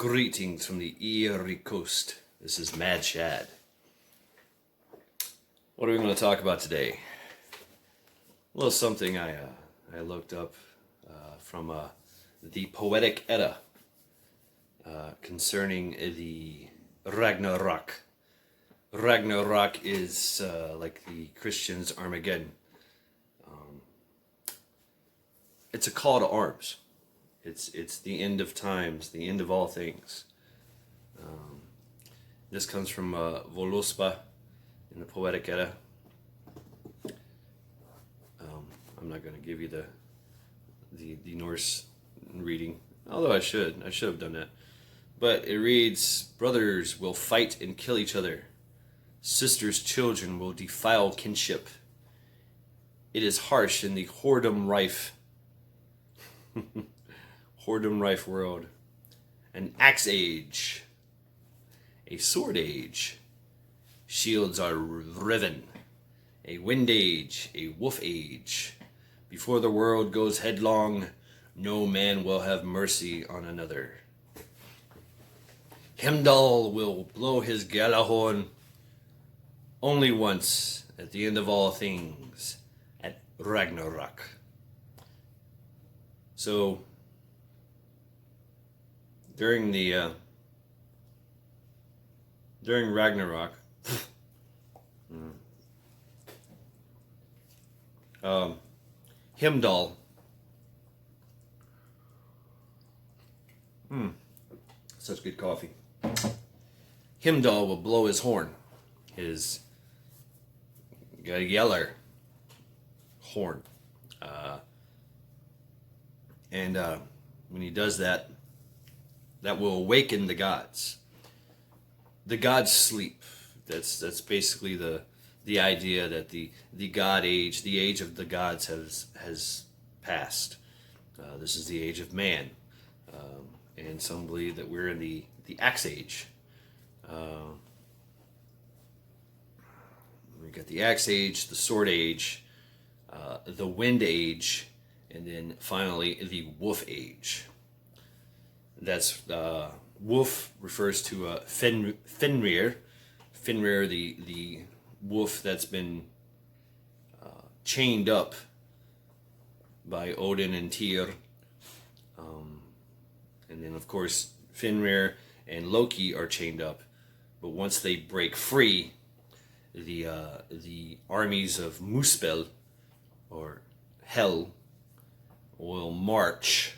Greetings from the Erie Coast. This is Mad Shad. What are we going to talk about today? Well, something I looked up from the Poetic Edda concerning the Ragnarok. Ragnarok is like the Christians' Armageddon. It's a call to arms. It's the end of times, the end of all things. This comes from Voluspa in the Poetic Edda. I'm not going to give you the Norse reading, although I should have done that. But it reads, brothers will fight and kill each other. Sisters' children will defile kinship. It is harsh in the whoredom rife world. An axe age, a sword age, shields are riven, a wind age, a wolf age. Before the world goes headlong, no man will have mercy on another. Heimdall will blow his Galahorn only once at the end of all things, at Ragnarok. So, during Ragnarok, Heimdall, such good coffee. Heimdall will blow his horn, his yeller horn, and when he does that, that will awaken the gods. The gods sleep. That's basically the idea that the god age, the age of the gods has passed. This is the age of man, and some believe that we're in the axe age. We got the axe age, the sword age, the wind age, and then finally the wolf age. That's wolf refers to Fenrir. Fenrir, the wolf that's been chained up by Odin and Tyr. And then, of course, Fenrir and Loki are chained up. But once they break free, the armies of Muspel, or Hell, will march,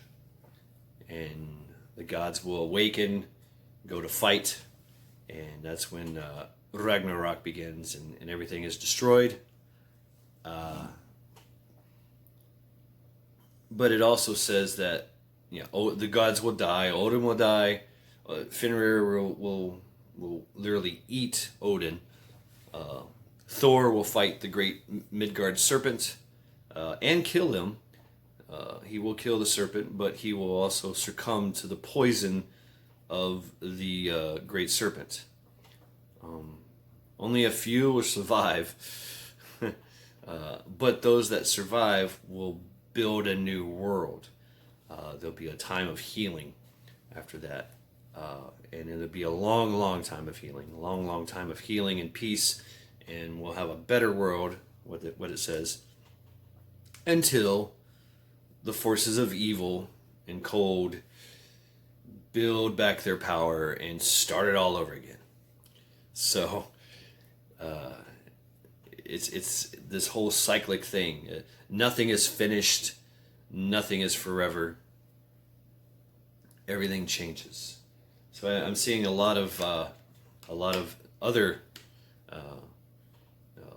and the gods will awaken, go to fight, and that's when Ragnarok begins, and everything is destroyed. But it also says that the gods will die, Odin will die, Fenrir will literally eat Odin. Thor will fight the great Midgard serpent and kill him. He will kill the serpent, but he will also succumb to the poison of the great serpent. Only a few will survive, but those that survive will build a new world. There'll be a time of healing after that, and it'll be a long, long time of healing, a long, long time of healing and peace, and we'll have a better world, what it says, until the forces of evil and cold build back their power and start it all over again. So it's this whole cyclic thing. Nothing is finished. Nothing is forever. Everything changes. So I'm seeing a lot of other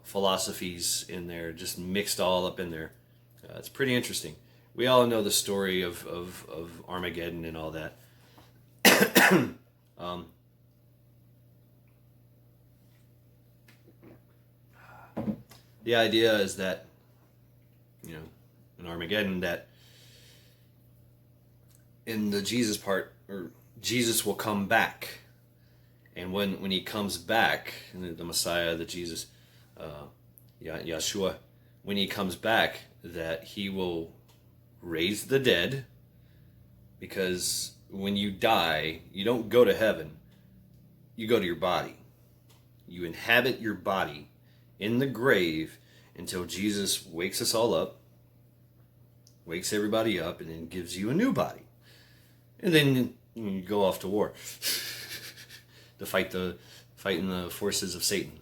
philosophies in there, just mixed all up in there. It's pretty interesting. We all know the story of Armageddon and all that. The idea is that, in Armageddon, that in the Jesus part, or Jesus will come back. And when he comes back, the Messiah, the Jesus, Yeshua, when he comes back, that he will raise the dead, because when you die, you don't go to heaven. You go to your body. You inhabit your body in the grave until Jesus wakes us all up, wakes everybody up, and then gives you a new body. And then you go off to war to fighting the forces of Satan,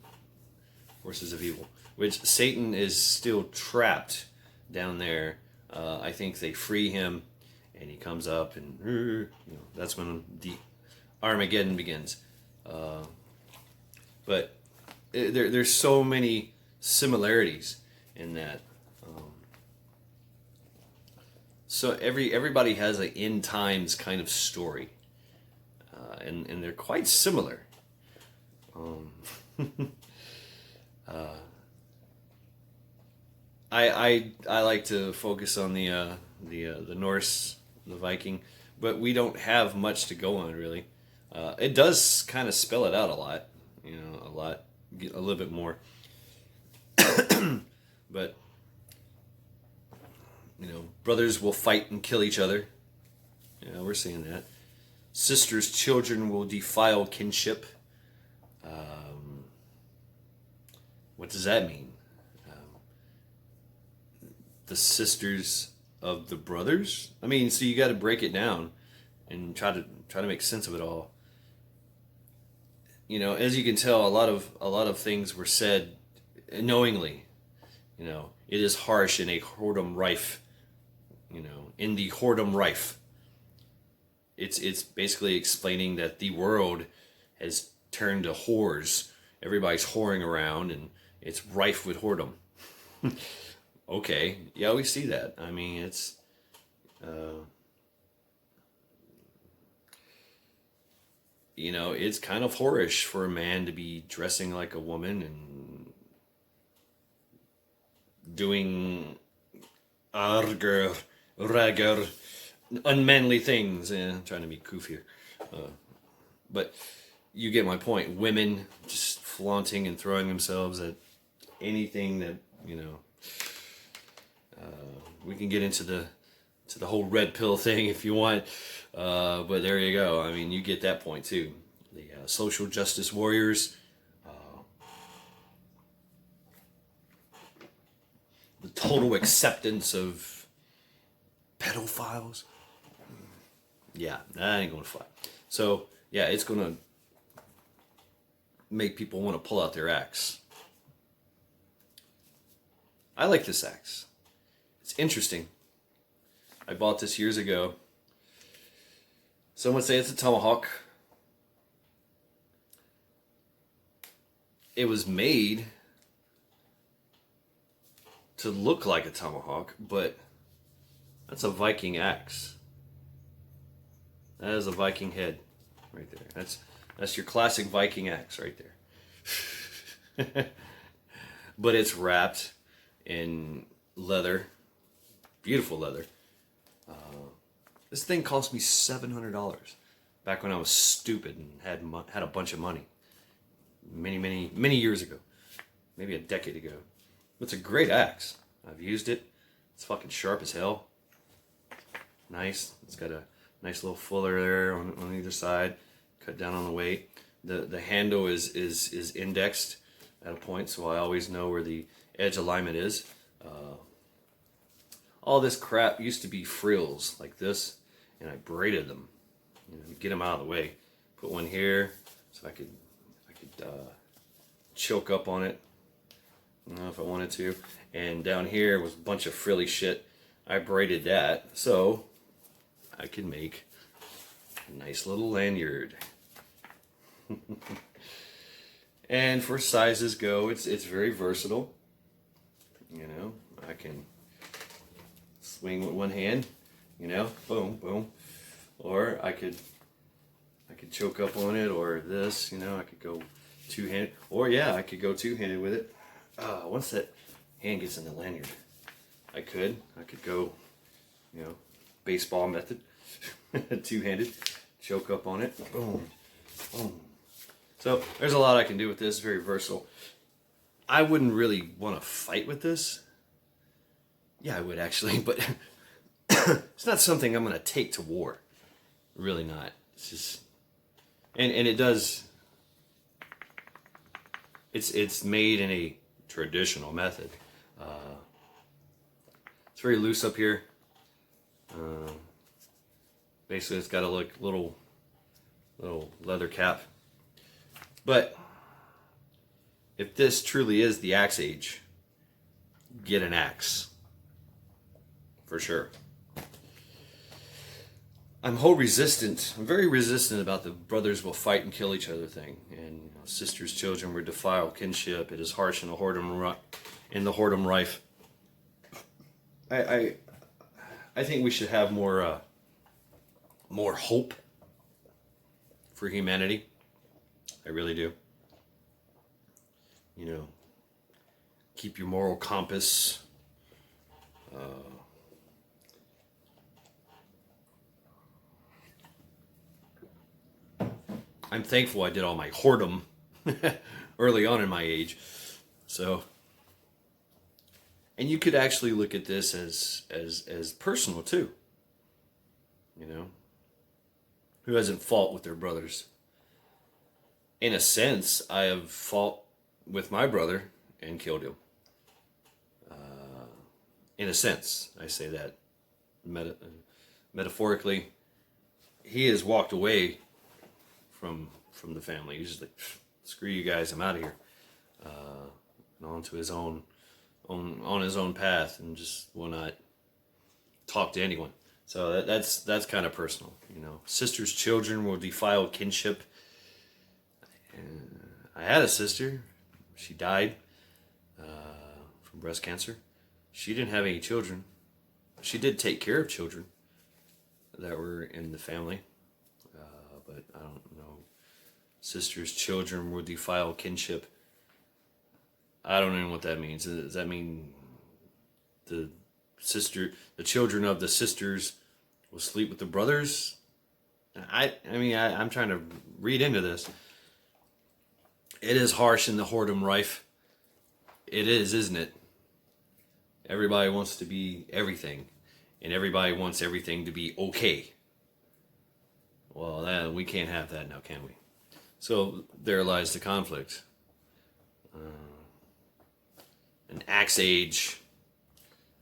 forces of evil. Which Satan is still trapped down there. I think they free him, and he comes up, and that's when the Armageddon begins. But there's so many similarities in that. So everybody has an end times kind of story, and they're quite similar. I like to focus on the Norse, the Viking, but we don't have much to go on really. It does kind of spell it out a lot, a little bit more. But brothers will fight and kill each other. We're seeing that. Sisters' children will defile kinship. What does that mean? The sisters of the brothers? I mean, so you got to break it down and try to make sense of it all. As you can tell, a lot of things were said knowingly. It is harsh in a whoredom rife. In the whoredom rife. It's basically explaining that the world has turned to whores. Everybody's whoring around, and it's rife with whoredom. Okay, yeah, we see that. I mean, it's it's kind of whorish for a man to be dressing like a woman and doing ragger, unmanly things. I'm trying to be goofier, but you get my point. Women just flaunting and throwing themselves at anything that we can get into the whole red pill thing if you want, but there you go. I mean, you get that point too. The social justice warriors, the total acceptance of pedophiles. Yeah, that ain't gonna fly. So yeah, it's gonna make people want to pull out their axe. I like this axe. It's interesting. I bought this years ago. Some would say it's a tomahawk. It was made to look like a tomahawk, but that's a Viking axe. That is a Viking head right there. That's your classic Viking axe right there. But it's wrapped in leather. Beautiful leather. This thing cost me $700 back when I was stupid and had a bunch of money. Many years ago. Maybe a decade ago. It's a great axe. I've used it. It's fucking sharp as hell. Nice. It's got a nice little fuller there on either side. Cut down on the weight. The handle is indexed at a point, so I always know where the edge alignment is. All this crap used to be frills like this, and I braided them, get them out of the way. Put one here so I could choke up on it, if I wanted to. And down here was a bunch of frilly shit. I braided that so I could make a nice little lanyard. And for sizes go, it's very versatile. I can swing with one hand, boom, boom. Or I could choke up on it, or this, I could go two-handed. Or yeah, I could go two-handed with it. Once that hand gets in the lanyard, I could go, baseball method, two-handed, choke up on it, boom, boom. So there's a lot I can do with this. Very versatile. I wouldn't really want to fight with this. Yeah, I would actually, but it's not something I'm going to take to war. Really not. It's just, and it does. It's made in a traditional method. It's very loose up here. Basically, it's got a little leather cap. But if this truly is the axe age, get an axe for sure. I'm very resistant about the brothers will fight and kill each other thing, and sisters' children will defile kinship. It is harsh in the whoredom rife. I think we should have more hope for humanity. I really do. You know, keep your moral compass. I'm thankful I did all my whoredom early on in my age. So, and you could actually look at this as personal too. You know, who hasn't fought with their brothers? In a sense, I have fought with my brother and killed him. In a sense, I say that metaphorically. He has walked away from the family. He's just like, screw you guys, I'm out of here, and on to his own path, and just will not talk to anyone. So that's kind of personal, you know. Sisters' children will defile kinship. And I had a sister. She died from breast cancer. She didn't have any children. She did take care of children that were in the family, but I don't know. Sisters' children will defile kinship. I don't know what that means. Does that mean the children of the sisters will sleep with the brothers? I'm trying to read into this. It is harsh in the whoredom rife. It is, isn't it? Everybody wants to be everything, and everybody wants everything to be okay. Well, we can't have that now, can we? So there lies the conflict. An axe age.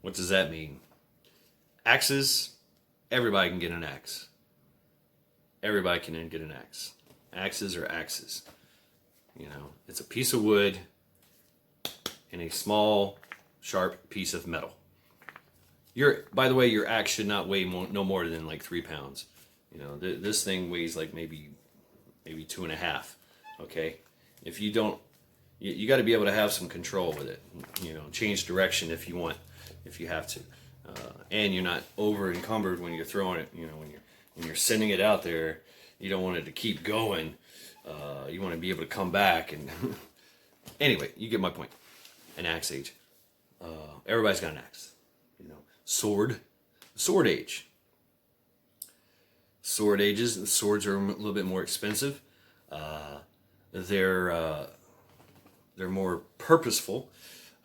What does that mean? Axes, everybody can get an axe. Everybody can get an axe. Axes are axes. You know, it's a piece of wood and a small, sharp piece of metal. By the way, your axe should not weigh no more than like 3 pounds. You know, this thing weighs like maybe 2.5. Okay, if you don't, you got to be able to have some control with it. You know, change direction if you want, if you have to, and you're not over encumbered when you're throwing it. You know, when you're sending it out there, you don't want it to keep going. You want to be able to come back and anyway, you get my point. An axe age. Everybody's got an axe. You know, sword age. Sword ages. The swords are a little bit more expensive. They're more purposeful.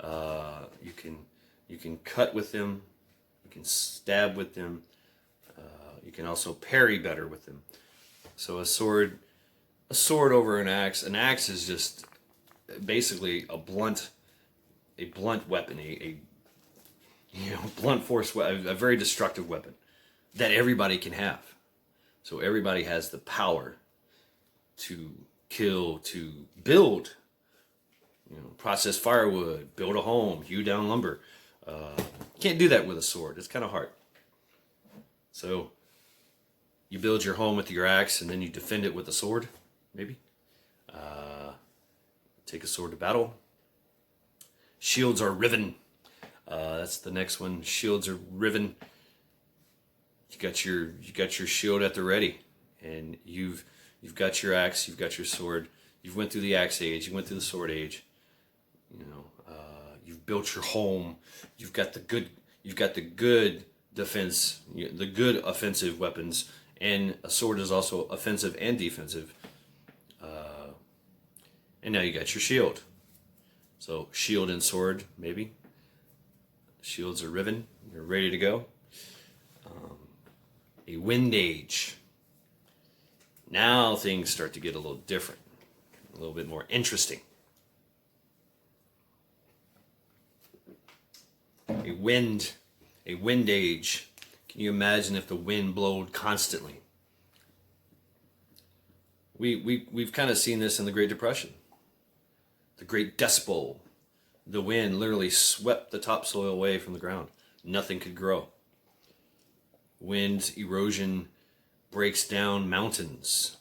You can cut with them. You can stab with them. You can also parry better with them. So a sword over an axe. An axe is just basically a blunt weapon, a blunt force weapon, a very destructive weapon that everybody can have. So everybody has the power to kill, to build, process firewood, build a home, hew down lumber. You can't do that with a sword. It's kind of hard. So you build your home with your axe, and then you defend it with a sword, maybe. Take a sword to battle. Shields are riven. That's the next one. Shields are riven. You got your shield at the ready, and you've got your axe. You've got your sword. You've went through the axe age. You went through the sword age. You've built your home. You've got the good defense, the good offensive weapons, and a sword is also offensive and defensive. And now you got your shield. So shield and sword, maybe. Shields are riven. You're ready to go. A wind age. Now things start to get a little different, a little bit more interesting. A wind age. Can you imagine if the wind blowed constantly? We've kind of seen this in the Great Depression. The Great Dust Bowl. The wind literally swept the topsoil away from the ground. Nothing could grow. Wind erosion breaks down mountains.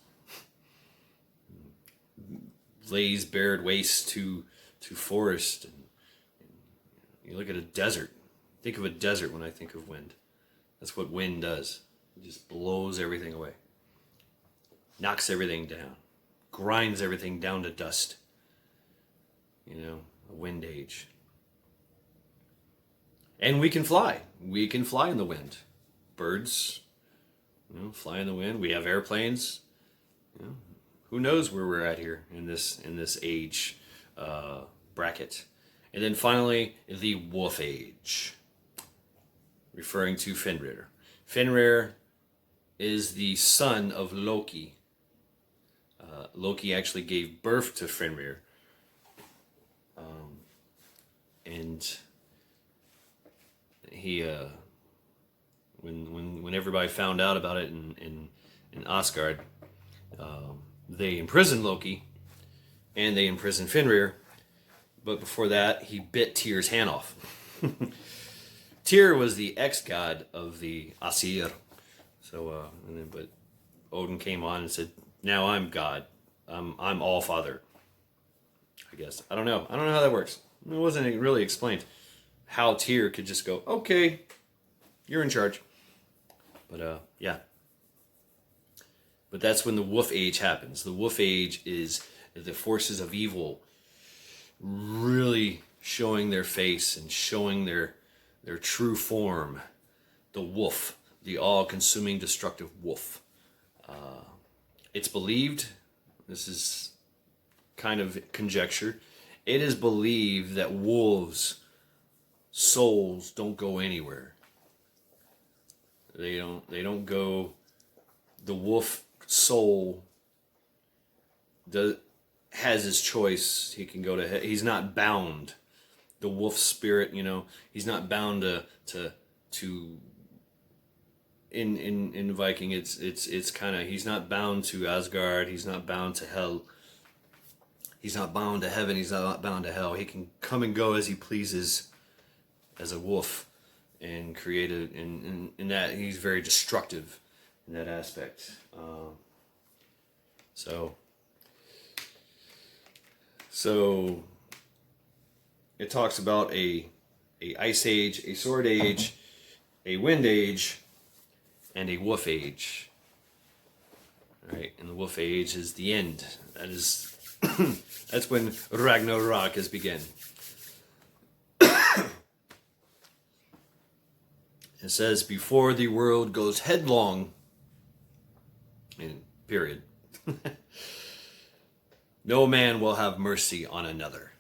Lays bared waste to forest. And you look at a desert. Think of a desert when I think of wind. That's what wind does. It just blows everything away. Knocks everything down. Grinds everything down to dust. You know, a wind age. And we can fly. We can fly in the wind. Birds, you know, fly in the wind. We have airplanes. You know, who knows where we're at here in this age bracket. And then finally, the wolf age, referring to Fenrir. Fenrir is the son of Loki. Loki actually gave birth to Fenrir. And he, when everybody found out about it in Asgard, they imprisoned Loki, and they imprisoned Fenrir. But before that, he bit Tyr's hand off. Tyr was the ex-god of the Aesir. So, but Odin came on and said, "Now I'm God. I'm all father." I guess I don't know how that works. It wasn't really explained how Tyr could just go, "Okay, you're in charge." But yeah. But that's when the wolf age happens. The wolf age is the forces of evil really showing their face and showing their true form. The wolf, the all-consuming destructive wolf. It's believed, this is kind of conjecture, it is believed that wolves' souls don't go anywhere. They don't go. The wolf soul has his choice. He can go to hell. He's not bound. The wolf spirit, you know, he's not bound to in Viking. It's kind of, he's not bound to Asgard. He's not bound to hell. He's not bound to heaven. He's not bound to hell. He can come and go as he pleases as a wolf, and create in that he's very destructive in that aspect. So it talks about a ice age, a sword age, a wind age, and a wolf age. All right, and the wolf age is the end. That is that's when Ragnarok has begun. It says, before the world goes headlong, period, no man will have mercy on another.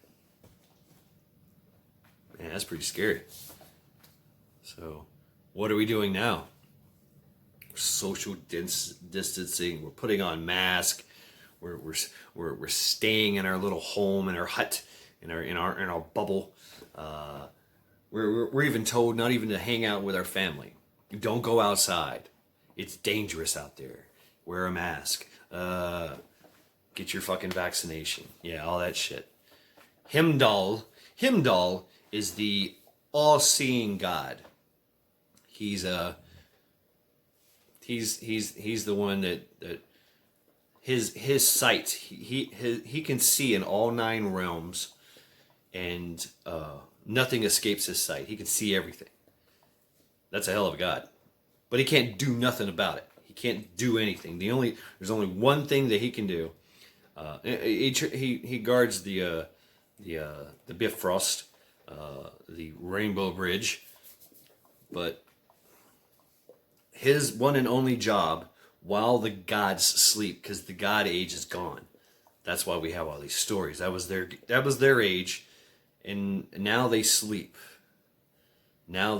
Man, that's pretty scary. So, what are we doing now? Social distancing. We're putting on masks. We're staying in our little home, in our hut, in our bubble. We're even told not even to hang out with our family. Don't go outside. It's dangerous out there. Wear a mask. Get your fucking vaccination. Yeah, all that shit. Heimdall is the all-seeing God. He's the one that his sight, he can see in all 9 realms, and nothing escapes his sight. He can see everything. That's a hell of a God. But he can't do nothing about it. He can't do anything. There's only one thing that he can do. He guards the Bifrost, the Rainbow Bridge, but his one and only job while the gods sleep, because the God age is gone. That's why we have all these stories. That was their age. And now they sleep. And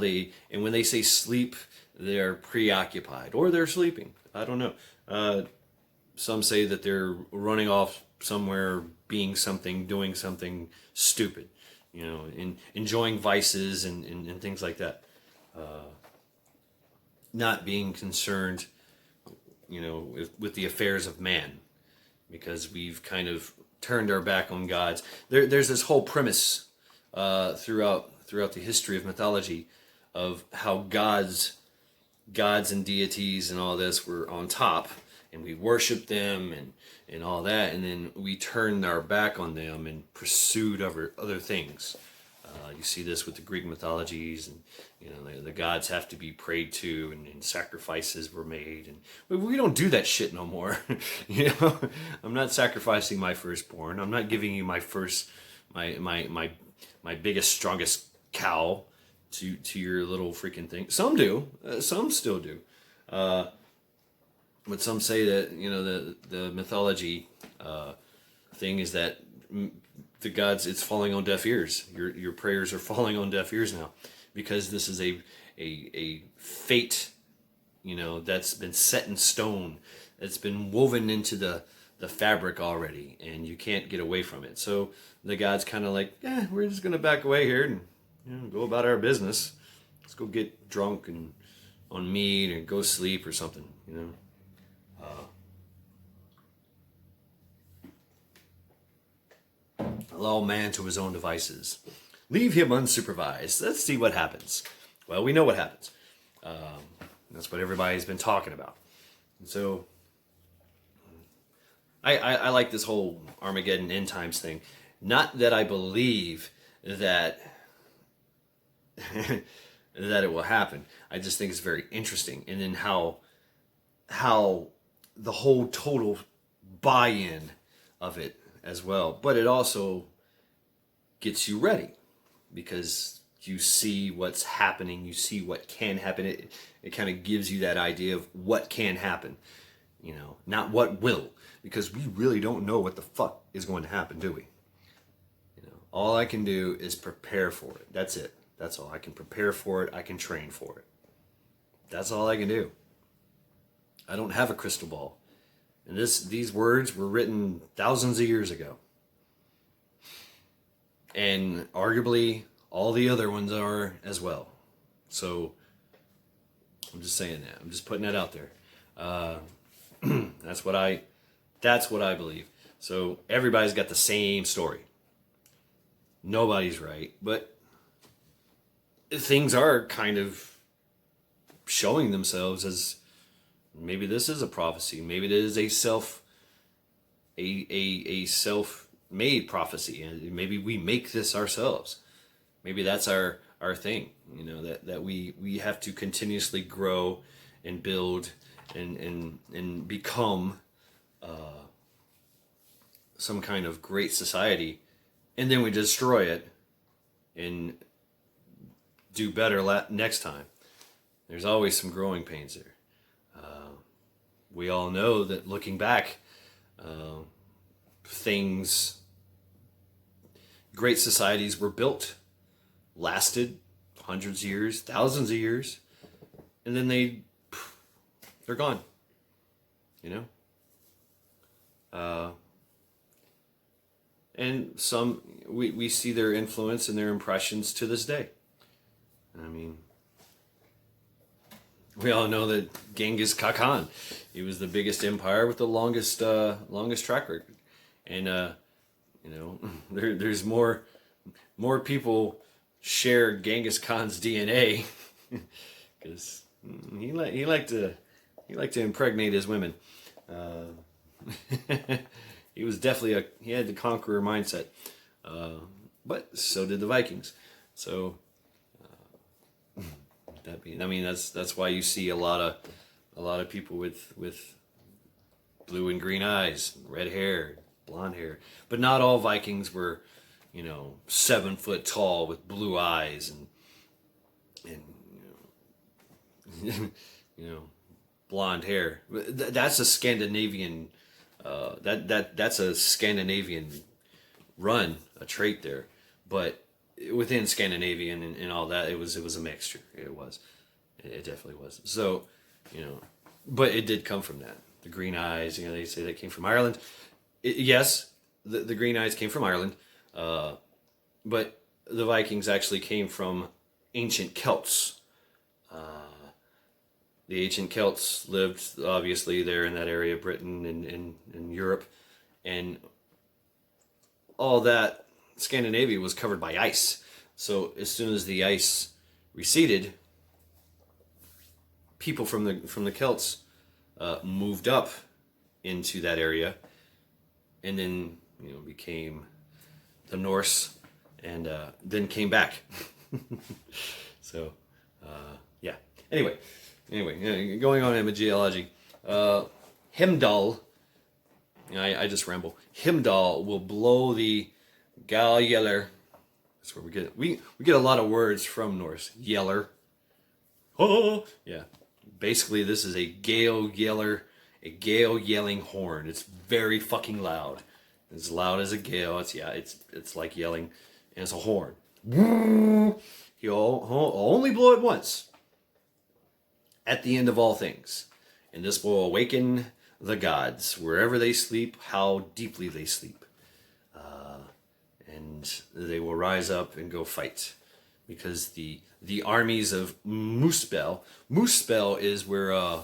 when they say sleep, they're preoccupied, or they're sleeping. I don't know. some say that they're running off somewhere, being something, doing something stupid, enjoying vices and things like that. Not being concerned, with the affairs of man, because we've kind of turned our back on gods. There's this whole premise throughout the history of mythology of how gods and deities and all this were on top, and we worshiped them and all that, and then we turned our back on them and pursued other things. You see this with the Greek mythologies, and the gods have to be prayed to, and sacrifices were made, and we don't do that shit no more. I'm not sacrificing my firstborn. I'm not giving you my biggest, strongest cow to your little freaking thing. Some do, some still do, but some say that the mythology thing is that the gods, it's falling on deaf ears. Your prayers are falling on deaf ears now, because this is a fate, that's been set in stone. It's been woven into the fabric already, and you can't get away from it. So the gods kind of like, we're just gonna back away here and go about our business. Let's go get drunk and on meat and go sleep or something, Allow man to his own devices. Leave him unsupervised. Let's see what happens. Well, we know what happens. That's what everybody's been talking about. And so, I like this whole Armageddon end times thing. Not that I believe that that it will happen. I just think it's very interesting. And then how the whole total buy-in of it as well. But it also gets you ready, because you see what's happening, you see what can happen. It kind of gives you that idea of what can happen, not what will, because we really don't know what the fuck is going to happen, do we? All I can do is prepare for it. That's it. That's all. I can prepare for it. I can train for it. That's all I can do. I don't have a crystal ball. And these words were written thousands of years ago. And arguably, all the other ones are as well. So, I'm just saying that. I'm just putting that out there. That's what I believe. So, everybody's got the same story. Nobody's right. But things are kind of showing themselves as maybe this is a prophecy. Maybe it is a self-made prophecy, and maybe we make this ourselves. Maybe that's our thing. That we have to continuously grow and build and become some kind of great society, and then we destroy it and do better next time. There's always some growing pains there. We all know that looking back, great societies were built, lasted hundreds of years, thousands of years, and then they're gone. And some, we see their influence and their impressions to this day. I mean, we all know that Genghis Khan, he was the biggest empire with the longest track record, and there's more people share Genghis Khan's DNA because he liked to impregnate his women. He was definitely he had the conqueror mindset, but so did the Vikings. So. That's why you see a lot of people with blue and green eyes, red hair, blonde hair. But not all Vikings were, 7 foot tall with blue eyes and blonde hair. That's a Scandinavian. That's a Scandinavian run, a trait there, but. Within Scandinavian and all that, it was a mixture. It definitely was. So, but it did come from that. the green eyes. They say that came from Ireland. Yes, the green eyes came from Ireland, but the Vikings actually came from ancient Celts. The ancient Celts lived obviously there in that area, Britain and Europe, and all that Scandinavia was covered by ice. So as soon as the ice receded, people from the Celts moved up into that area, and then became the Norse, and then came back. So yeah. Anyway, going on in geology, Heimdall. I just ramble. Heimdall will blow the Gal Yeller. That's where we get a lot of words from Norse. Yeller. Oh yeah. Basically, this is a gale yeller, a gale yelling horn. It's very fucking loud. It's loud as a gale. It's like yelling, and it's a horn. He'll only blow it once. At the end of all things, and this will awaken the gods wherever they sleep, how deeply they sleep, and they will rise up and go fight, because the armies of Muspel is where I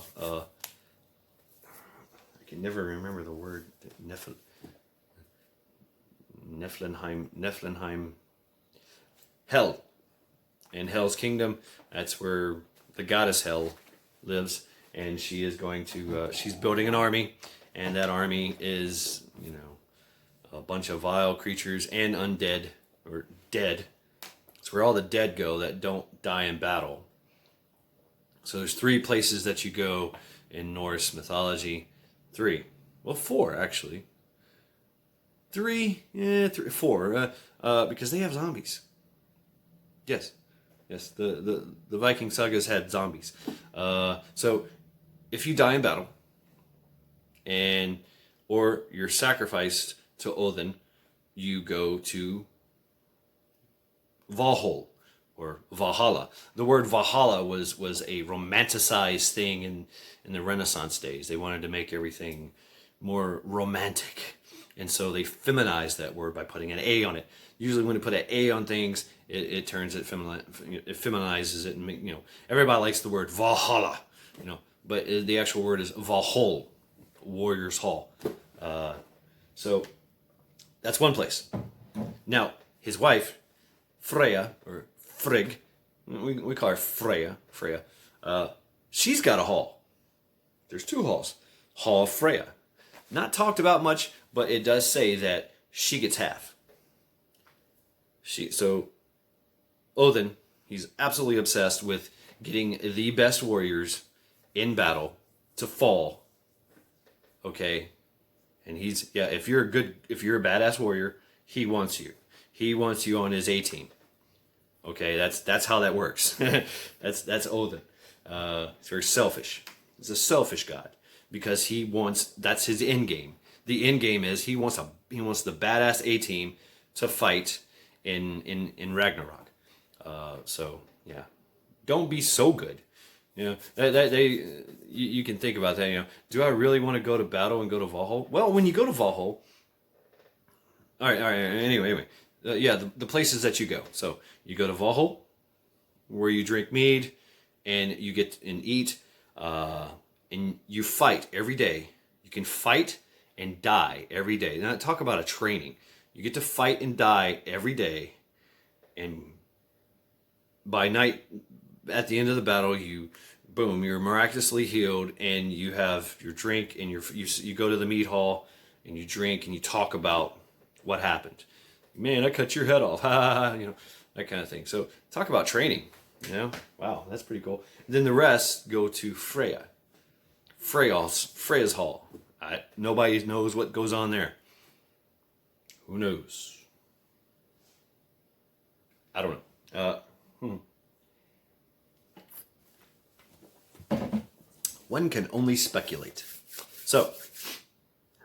can never remember the word, Niflheim, Hell, and Hell's kingdom. That's where the goddess Hell lives, and she is going to she's building an army, and that army is a bunch of vile creatures and undead, or dead. It's where all the dead go that don't die in battle. So there's 3 places that you go in Norse mythology. 3, well, 4 actually. 3, 4, because they have zombies. Yes, the Viking sagas had zombies. So if you die in battle, or you're sacrificed to Odin, you go to Valhalla or Valhalla. The word Valhalla was a romanticized thing in the Renaissance days. They wanted to make everything more romantic, and so they feminized that word by putting an A on it. Usually when you put an A on things, it turns it it feminizes it, and everybody likes the word Valhalla, but the actual word is Valhalla, Warriors Hall. So that's one place. Now his wife, Freya, or Frigg, we call her Freya. She's got a hall. There's 2 halls. Hall of Freya. Not talked about much, but it does say that she gets half. So Odin, he's absolutely obsessed with getting the best warriors in battle to fall. Okay? And if you're a badass warrior, he wants you. He wants you on his A team. Okay, that's how that works. that's Odin. It's very selfish. He's a selfish god, because that's his end game. The end game is he wants the badass A team to fight in Ragnarok. So yeah, don't be so good. You can think about that. Do I really want to go to battle and go to Valhalla? Well, when you go to Valhalla, all right. Anyway. The places that you go. So you go to Valhalla, where you drink mead, and you get and eat, and you fight every day. You can fight and die every day. Now talk about a training. You get to fight and die every day, and by night, at the end of the battle, you're miraculously healed, and you have your drink, and you go to the mead hall, and you drink, and you talk about what happened. Man, I cut your head off. That kind of thing. So talk about training. Wow, that's pretty cool. And then the rest go to Freya. Freya's hall. Nobody knows what goes on there. Who knows? I don't know. One can only speculate. So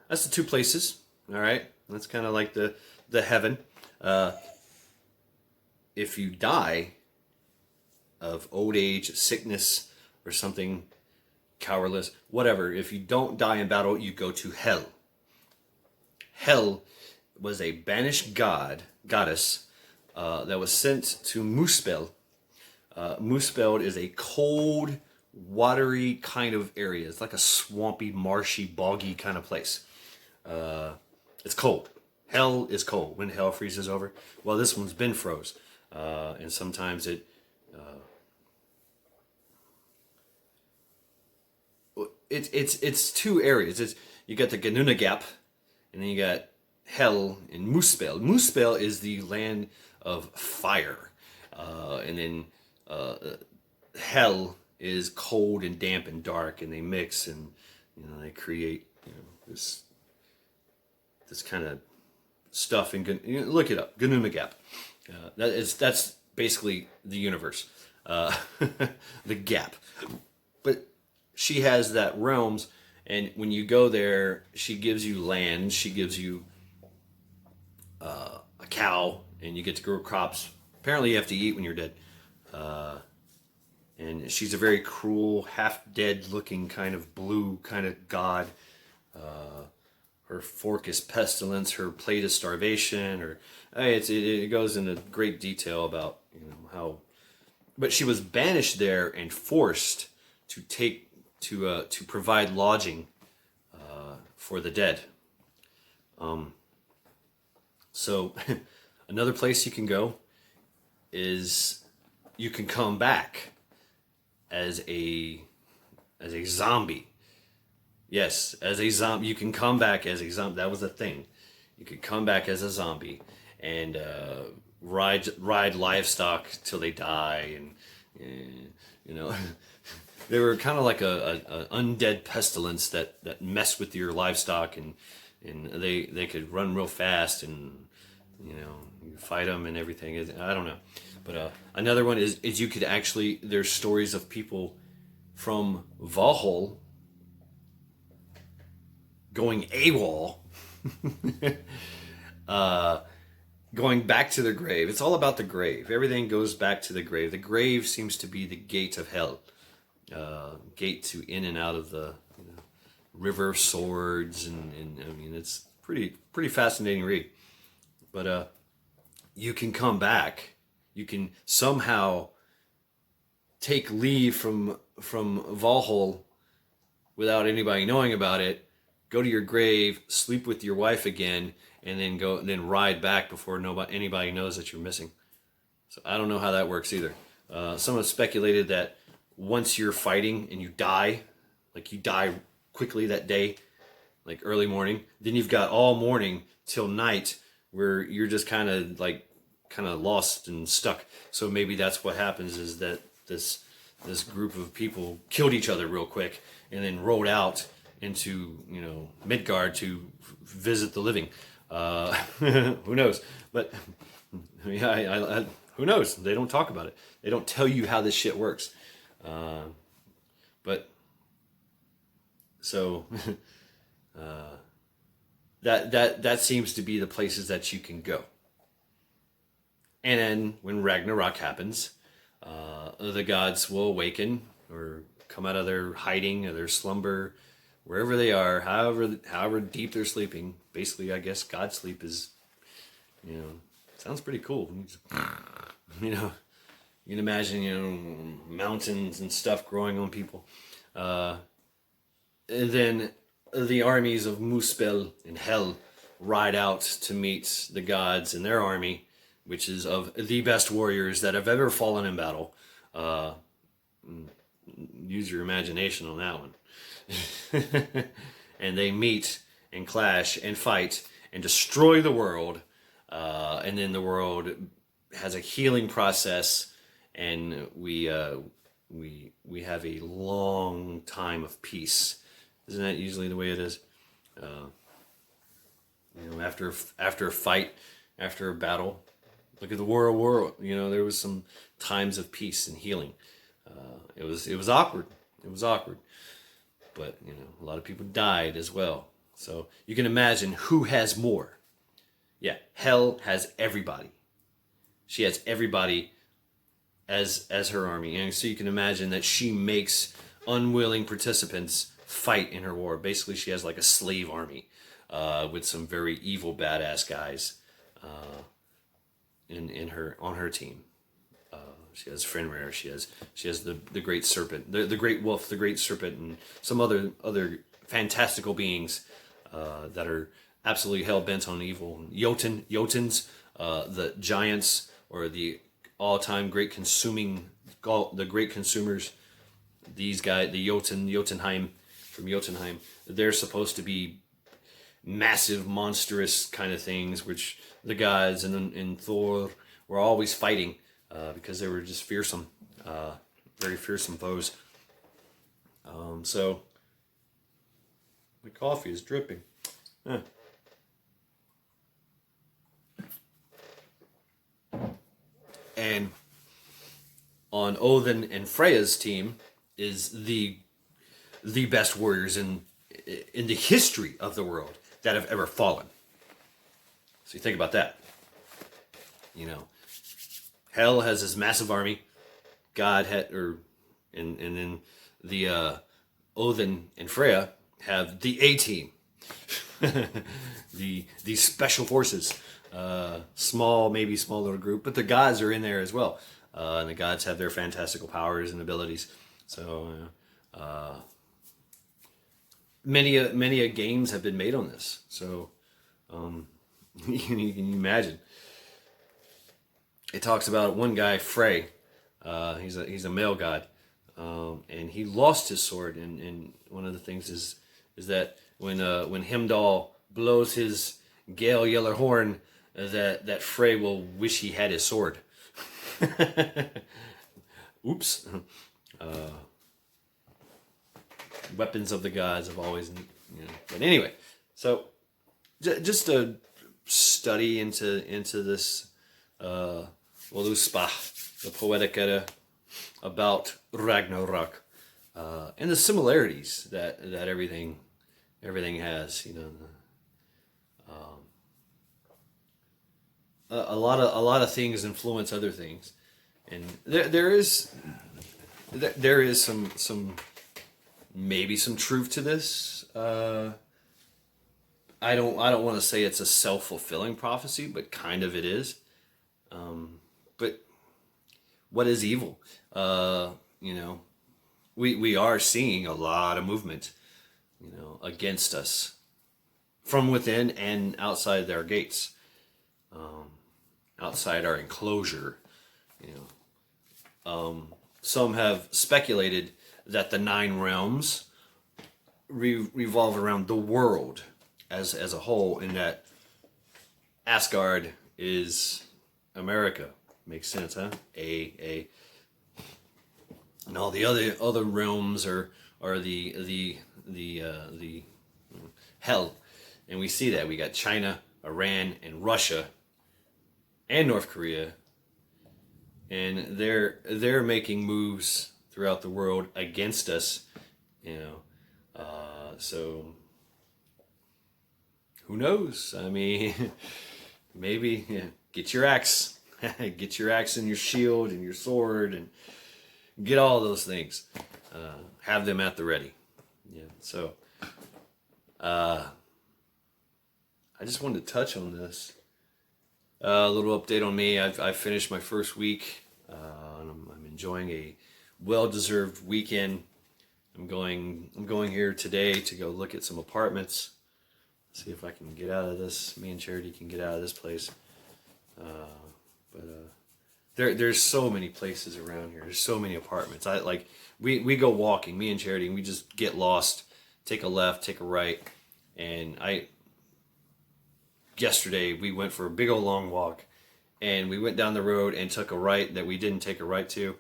that's the 2 places. All right, that's kind of like the heaven. If you die of old age, sickness, or something, cowardless, whatever. If you don't die in battle, you go to hell. Hell was a banished goddess that was sent to Muspel. Muspel is a cold, watery kind of area. It's like a swampy, marshy, boggy kind of place. It's cold. Hell is cold. When hell freezes over, well, this one's been froze, and sometimes it's two areas. You got the Ganuna Gap, and then you got hell in Muspel. Muspel is the land of fire, and then hell is cold and damp and dark, and they mix, and they create this kind of stuff. And look it up, Ganuna Gap. That's basically the universe, the gap. But she has that realms, and when you go there, she gives you land. She gives you a cow, and you get to grow crops. Apparently, you have to eat when you're dead. And she's a very cruel, half-dead looking kind of blue kind of god. Her fork is pestilence. Her plate is starvation. It goes into great detail about how. But she was banished there and forced to provide lodging for the dead. So another place you can go is you can come back as a zombie. Yes, as a zombie. You can come back as a zombie. That was a thing. You could come back as a zombie and ride livestock till they die, and they were kind of like a undead pestilence that messed with your livestock, and they could run real fast, and you fight them and everything. I don't know, but another one is you could actually. There's stories of people from Valhalla going AWOL, going back to the grave. It's all about the grave. Everything goes back to the grave. The grave seems to be the gate of hell, gate to in and out of the river of swords, and I mean it's pretty fascinating read. But you can come back. You can somehow take leave from Valhalla without anybody knowing about it. Go to your grave, sleep with your wife again, and then ride back before anybody knows that you're missing. So I don't know how that works either. Someone speculated that once you're fighting and you die, like you die quickly that day, like early morning, then you've got all morning till night where you're just kind of lost and stuck. So maybe that's what happens, is that this group of people killed each other real quick and then rode out into Midgard to visit the living. Who knows? But yeah, who knows? They don't talk about it. They don't tell you how this shit works. But so that seems to be the places that you can go. And then when Ragnarok happens, the gods will awaken or come out of their hiding or their slumber, wherever they are, however deep they're sleeping. Basically, I guess God sleep is, sounds pretty cool. You can imagine, mountains and stuff growing on people. And then the armies of Muspel and Hell ride out to meet the gods and their army, which is of the best warriors that have ever fallen in battle. Use your imagination on that one. And they meet and clash and fight and destroy the world. And then the world has a healing process, and we have a long time of peace. Isn't that usually the way it is? After a fight, after a battle, look at the war. There was some times of peace and healing. It was awkward. It was awkward, but a lot of people died as well. So you can imagine who has more. Yeah, Hell has everybody. She has everybody as her army, and so you can imagine that she makes unwilling participants fight in her war. Basically, she has like a slave army with some very evil, badass guys on her team. She has Fenrir. She has the great serpent, the great wolf, the great serpent, and some other fantastical beings that are absolutely hell bent on evil. Jotuns, the giants, or the all-time great consumers. These guys, the Jotunheim from Jotunheim, they're supposed to be massive, monstrous kind of things, which the gods in Thor were always fighting because they were just fearsome, very fearsome foes. So the coffee is dripping. And on Odin and Freya's team is the best warriors in the history of the world that have ever fallen. So you think about that. You know, Hell has this massive army. God had, and then the Odin and Freya have the A team, the special forces. Small, maybe small little group, but the gods are in there as well, and the gods have their fantastical powers and abilities. So many games have been made on this. So you can imagine. It talks about one guy, Frey. He's a male god, and he lost his sword. And one of the things is that when Heimdall blows his gale yeller horn, that Frey will wish he had his sword. Oops. Weapons of the gods have always, But anyway, so just a study into this Voluspa, the Poetic Edda, about Ragnarok, and the similarities that everything has. A lot of things influence other things, and there is some maybe some truth to this. I don't want to say it's a self-fulfilling prophecy, but kind of it is. But what is evil? We are seeing a lot of movement, against us from within and outside our gates, outside our enclosure. Some have speculated that the 9 realms revolve around the world as a whole, and that Asgard is America. Makes sense, huh? And all the other realms are the hell, and we see that we got China, Iran, and Russia, and North Korea, and they're making moves throughout the world against us, so who knows? I mean, maybe get your axe, get your axe and your shield and your sword, and get all those things. Have them at the ready. So I just wanted to touch on this. A little update on me. I've finished my first week. And I'm enjoying a well-deserved weekend. I'm going here today to go look at some apartments. See if I can get out of this. Me and Charity can get out of this place. There's so many places around here. There's so many apartments. We go walking, me and Charity, and we just get lost. Take a left, take a right, and yesterday we went for a big old long walk, and we went down the road and took a right that we didn't take a right to,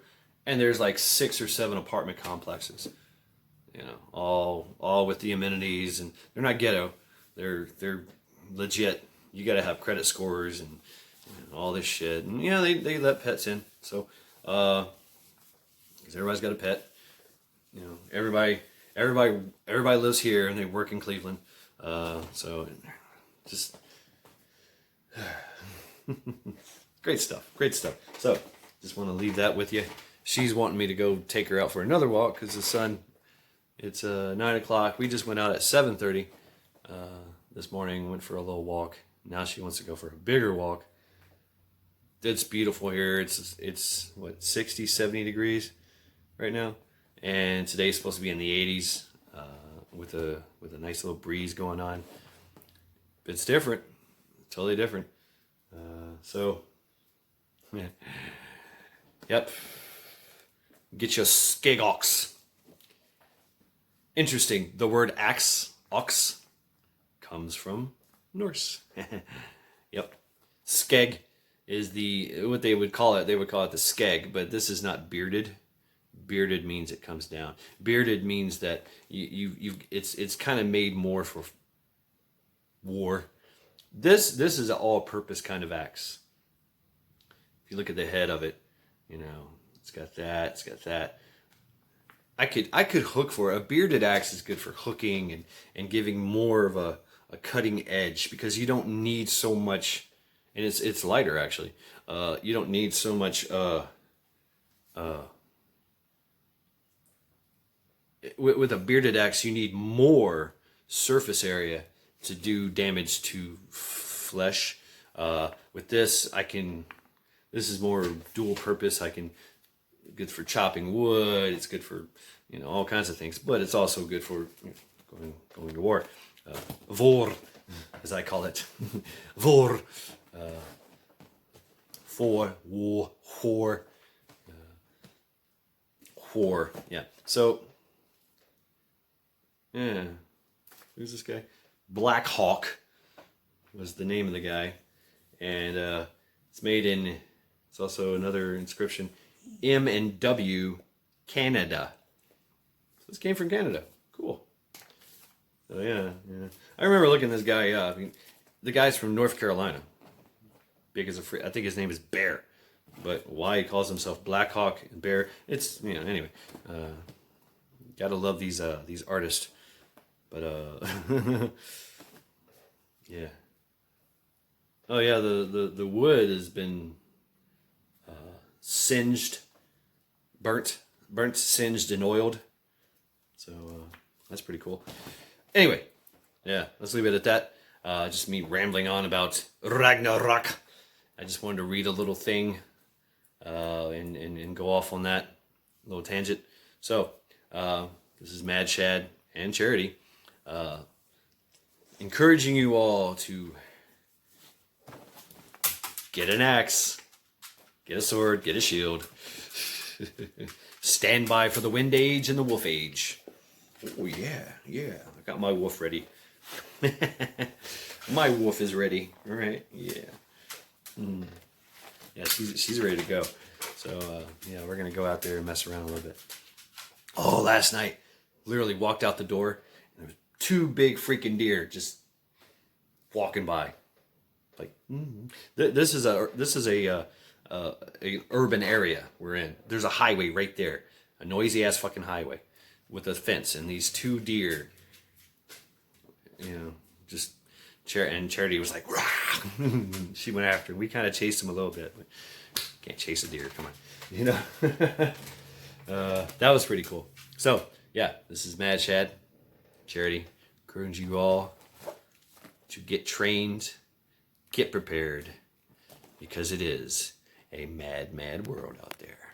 and there's like 6 or 7 apartment complexes, all with the amenities, and they're not ghetto, they're legit. You got to have credit scores and all this shit, and they let pets in, so because everybody's got a pet, everybody lives here and they work in Cleveland, so just great stuff. So just want to leave that with you. She's wanting me to go take her out for another walk because the sun It's 9 o'clock. We just went out at 7:30 this morning. Went for a little walk. Now she wants to go for a bigger walk. It's beautiful here. It's what, 60, 70 degrees right now, and today's supposed to be in the 80s with a nice little breeze going on. It's different, totally different. So, yeah. Yep. Get your skeg ox. Interesting. The word ox, comes from Norse. Yep. Skeg is what they would call it. They would call it the skeg, but this is not bearded. Bearded means it comes down. Bearded means that it's kind of made more for war. This is an all-purpose kind of axe. If you look at the head of it, it's got that. It's got that. I could hook for it. A bearded axe is good for hooking and giving more of a cutting edge, because you don't need so much, and it's lighter actually. You don't need so much with a bearded axe. You need more surface area to do damage to flesh. With this, this is more dual purpose. Good for chopping wood. It's good for all kinds of things, but it's also good for going to war. Vor, as I call it. Vor. For war, whore. Whore. Yeah. So, yeah. Who's this guy? Black Hawk was the name of the guy, and it's also another inscription, M&W Canada. So this came from Canada. Cool. So yeah. I remember looking this guy up. The guy's from North Carolina. Big as I think his name is Bear, but why he calls himself Black Hawk and Bear? It's anyway. Gotta love these artists, but yeah. Oh yeah, the wood has been singed, burnt, singed, and oiled. So that's pretty cool. Anyway, yeah, let's leave it at that. Just me rambling on about Ragnarok. I just wanted to read a little thing and go off on that little tangent. So this is Mad Shad and Charity encouraging you all to get an axe, get a sword, get a shield. Stand by for the wind age and the wolf age. Oh yeah. I got my wolf ready. My wolf is ready. All right. Yeah. Yeah, she's ready to go. So yeah, we're gonna go out there and mess around a little bit. Oh, last night, literally walked out the door, and there was 2 big freaking deer just walking by. Like, this is a urban area we're in. There's a highway right there, a noisy ass fucking highway with a fence, and these 2 deer, just and Charity was like, rah! She went after him. We kind of chased him a little bit. But can't chase a deer, come on, that was pretty cool. So yeah, this is Mad Shad, Charity, encouraging you all to get trained, get prepared, because it is a mad, mad world out there.